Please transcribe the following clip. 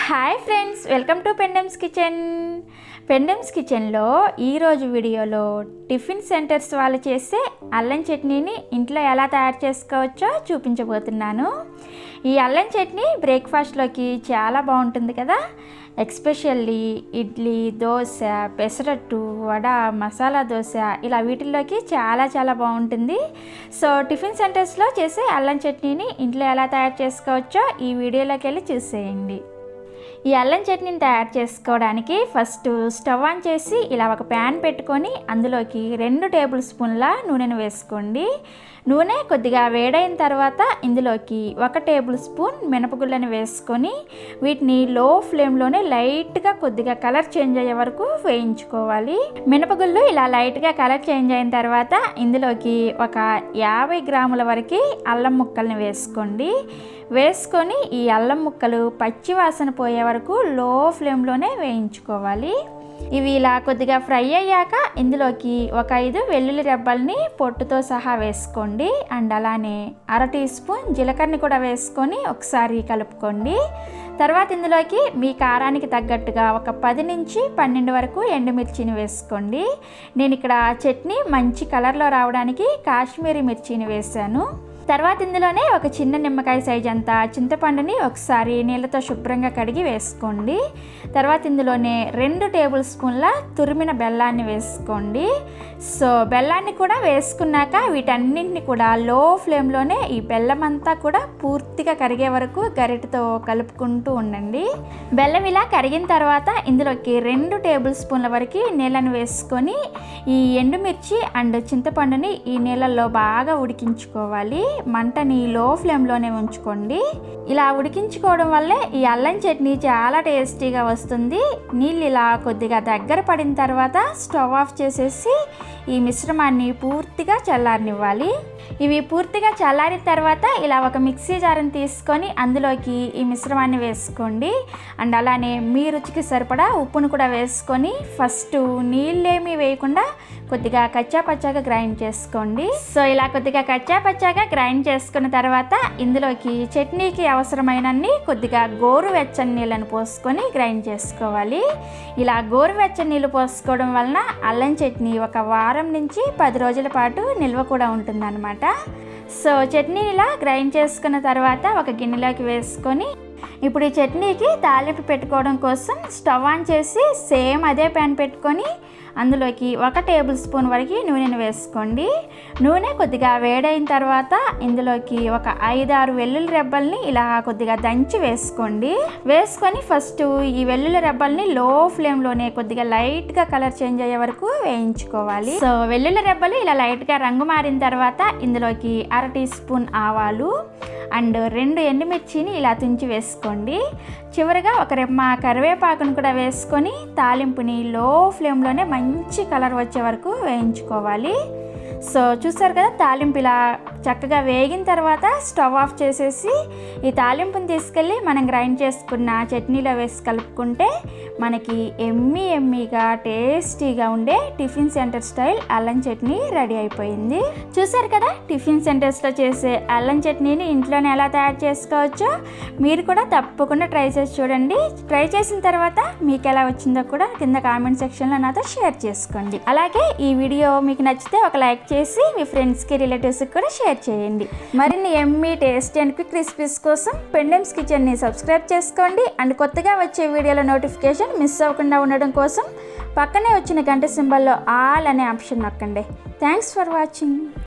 Hi friends, welcome to పెండమ్స్ కిచెన్లో ఈరోజు వీడియోలో టిఫిన్ సెంటర్స్ వాళ్ళు చేసే అల్లం చట్నీని ఇంట్లో ఎలా తయారు చేసుకోవచ్చో చూపించబోతున్నాను. ఈ అల్లం చట్నీ బ్రేక్ఫాస్ట్లోకి చాలా బాగుంటుంది కదా. ఎస్పెషల్లీ ఇడ్లీ, దోశ, పెసరట్టు, వడ, మసాలా దోశ ఇలా వీటిల్లోకి చాలా బాగుంటుంది. సో టిఫిన్ సెంటర్స్లో చేసే అల్లం చట్నీని ఇంట్లో ఎలా తయారు చేసుకోవచ్చో ఈ వీడియోలోకి వెళ్ళి చూసేయండి. ఈ అల్లం చట్నీని తయారు చేసుకోవడానికి ఫస్ట్ స్టవ్ ఆన్ చేసి ఇలా ఒక ప్యాన్ పెట్టుకొని అందులోకి 2 టేబుల్ స్పూన్ల నూనెను వేసుకోండి. నూనె కొద్దిగా వేడైన తర్వాత ఇందులోకి 1 టేబుల్ స్పూన్ మినపగుళ్ళని వేసుకొని వీటిని లో ఫ్లేమ్లోనే లైట్గా కొద్దిగా కలర్ చేంజ్ అయ్యే వరకు వేయించుకోవాలి. మినపగుళ్ళు ఇలా లైట్గా కలర్ చేంజ్ అయిన తర్వాత ఇందులోకి ఒక 50 గ్రాముల వరకు అల్లం ముక్కల్ని వేసుకోండి. వేసుకొని ఈ అల్లం ముక్కలు పచ్చి వాసన పోయే వరకు లో ఫ్లేమ్లోనే వేయించుకోవాలి. ఇవి ఇలా కొద్దిగా ఫ్రై అయ్యాక ఇందులోకి ఒక 5 వెల్లుల్లి రెబ్బల్ని పొట్టుతో సహా వేసుకోండి. అండ్ అలానే 1/2 టీ స్పూన్ జీలకర్రని కూడా వేసుకొని ఒకసారి కలుపుకోండి. తర్వాత ఇందులోకి మీ కారానికి తగ్గట్టుగా ఒక 10 నుంచి 12 వరకు ఎండుమిర్చిని వేసుకోండి. నేను ఇక్కడ చట్నీ మంచి కలర్లో రావడానికి కాశ్మీరీ మిర్చిని వేసాను. తర్వాత ఇందులోనే ఒక చిన్న నిమ్మకాయ సైజు అంతా చింతపండుని ఒకసారి నీళ్ళతో శుభ్రంగా కడిగి వేసుకోండి. తర్వాత ఇందులోనే 2 టేబుల్ స్పూన్ల తురిమిన బెల్లాన్ని వేసుకోండి. సో బెల్లాన్ని కూడా వేసుకున్నాక వీటన్నింటిని కూడా లో ఫ్లేమ్లోనే ఈ బెల్లం అంతా కూడా పూర్తిగా కరిగే వరకు గరిటెతో కలుపుకుంటూ ఉండండి. బెల్లం ఇలా కరిగిన తర్వాత ఇందులోకి 2 టేబుల్ స్పూన్ల వరకు నీళ్ళని వేసుకొని ఈ ఎండుమిర్చి అండ్ చింతపండుని ఈ నీళ్ళల్లో బాగా ఉడికించుకోవాలి. మంటని లో ఫ్లేమ్లోనే ఉంచుకోండి. ఇలా ఉడికించుకోవడం వల్లే ఈ అల్లం చట్నీ చాలా టేస్టీగా వస్తుంది. నీళ్ళు ఇలా కొద్దిగా దగ్గర పడిన తర్వాత స్టవ్ ఆఫ్ చేసేసి ఈ మిశ్రమాన్ని పూర్తిగా చల్లారనివ్వాలి. ఇవి పూర్తిగా చల్లారిన తర్వాత ఇలా ఒక మిక్సీ జార్ని తీసుకొని అందులోకి ఈ మిశ్రమాన్ని వేసుకోండి. అండ్ అలానే మీ రుచికి సరిపడా ఉప్పును కూడా వేసుకొని ఫస్ట్ నీళ్ళేమీ వేయకుండా కొద్దిగా కచ్చాపచ్చాగా గ్రైండ్ చేసుకోండి. సో ఇలా కొద్దిగా కచ్చాపచ్చాగా గ్రైండ్ చేసుకున్న తర్వాత ఇందులోకి చట్నీకి అవసరమైనన్ని కొద్దిగా గోరువెచ్చని నీళ్ళని పోసుకొని గ్రైండ్ చేసుకోవాలి. ఇలా గోరువెచ్చని నీళ్ళు పోసుకోవడం వలన అల్లం చట్నీ ఒక వారం నుంచి 10 రోజుల పాటు నిల్వ కూడా ఉంటుందన్నమాట. సో చట్నీ ఇలా గ్రైండ్ చేసుకున్న తర్వాత ఒక గిన్నెలోకి వేసుకొని ఇప్పుడు ఈ చట్నీకి తాలింపు పెట్టుకోవడం కోసం స్టవ్ ఆన్ చేసి సేమ్ అదే ప్యాన్ పెట్టుకొని అందులోకి 1 టేబుల్ స్పూన్ వరకు నూనెను వేసుకోండి. నూనె కొద్దిగా వేడైన తర్వాత ఇందులోకి ఒక 5-6 వెల్లుల్లి రెబ్బల్ని ఇలా కొద్దిగా దంచి వేసుకోండి. వేసుకొని ఫస్ట్ ఈ వెల్లుల్లి రెబ్బల్ని లో ఫ్లేమ్లోనే కొద్దిగా లైట్గా కలర్ చేంజ్ అయ్యే వరకు వేయించుకోవాలి. సో వెల్లుల్లి రెబ్బలు ఇలా లైట్గా రంగు మారిన తర్వాత ఇందులోకి 1/2 టీ స్పూన్ ఆవాలు అండ్ 2 ఎండుమిర్చిని ఇలా తుంచి వేసుకోండి. చివరిగా ఒక రెమ్మ కరివేపాకును కూడా వేసుకొని తాలింపుని లో ఫ్లేమ్లోనే మంచి కలర్ వచ్చే వరకు వేయించుకోవాలి. సో చూసారు కదా, తాలింపు ఇలా చక్కగా వేగిన తర్వాత స్టవ్ ఆఫ్ చేసేసి ఈ తాలింపుని తీసుకెళ్ళి మనం గ్రైండ్ చేసుకున్న చట్నీలో వేసి కలుపుకుంటే మనకి ఎమ్మీగా టేస్టీగా ఉండే టిఫిన్ సెంటర్ స్టైల్ అల్లం చట్నీ రెడీ అయిపోయింది. చూసారు కదా, టిఫిన్ సెంటర్స్లో చేసే అల్లం చట్నీని ఇంట్లోనే ఎలా తయారు చేసుకోవచ్చో మీరు కూడా తప్పకుండా ట్రై చేసి చూడండి. ట్రై చేసిన తర్వాత మీకు ఎలా వచ్చిందో కూడా కింద కామెంట్ సెక్షన్లో నాతో షేర్ చేసుకోండి. అలాగే ఈ వీడియో మీకు నచ్చితే ఒక లైక్ చేసి మీ ఫ్రెండ్స్కి, రిలేటివ్స్కి కూడా షేర్ చేయండి. మరిన్ని Emmy tasty and quick recipes కోసం పెండమ్స్ కిచెన్ని సబ్స్క్రైబ్ చేసుకోండి. అండ్ కొత్తగా వచ్చే వీడియోల నోటిఫికేషన్ మిస్ అవ్వకుండా ఉండడం కోసం పక్కనే వచ్చిన గంట సింబల్లో ఆల్ అనే ఆప్షన్ నొక్కండి. Thanks for watching.